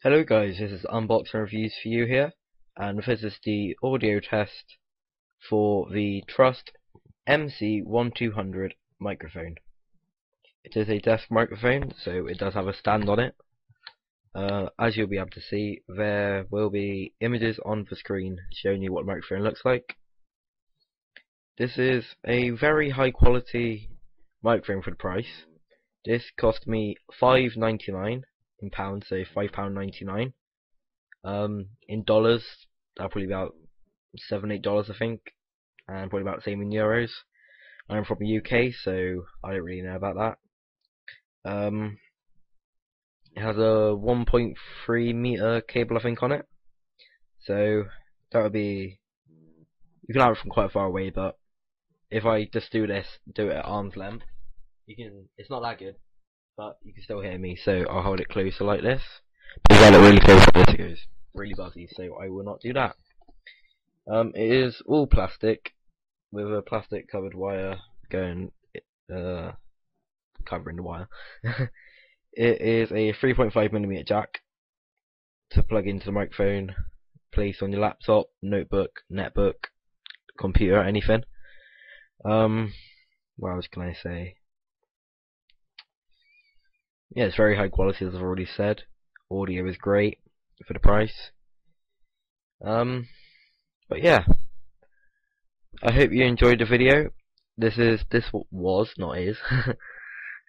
Hello guys, this is Unboxing Reviews for you here, and this is the audio test for the Trust MC1200 microphone. It is a desk microphone, so it does have a stand on it. As you'll be able to see, there will be images on the screen showing you what the microphone looks like. This is a very high quality microphone for the price. This cost me £5.99 in pounds, so £5.99. In dollars, that'll probably be about $7-8 I think, and probably about the same in euros. I'm from the UK, so I don't really know about that. It has a 1.3 meter cable I think on it, so that would be, you can have it from quite far away, but if I just do it at arm's length, it's not that good, but you can still hear me, so I'll hold it closer like this. Because I look really close like this, it goes really buzzy, so I will not do that. It is all plastic, with a plastic covered wire going, covering the wire. It is a 3.5mm jack to plug into the microphone, place on your laptop, notebook, netbook, computer, anything. What else can I say? Yeah, it's very high quality, as I've already said. Audio is great for the price. But yeah, I hope you enjoyed the video. This was, not is,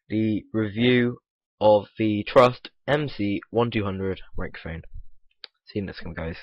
the review of the Trust MC1200 microphone. See you next time, guys.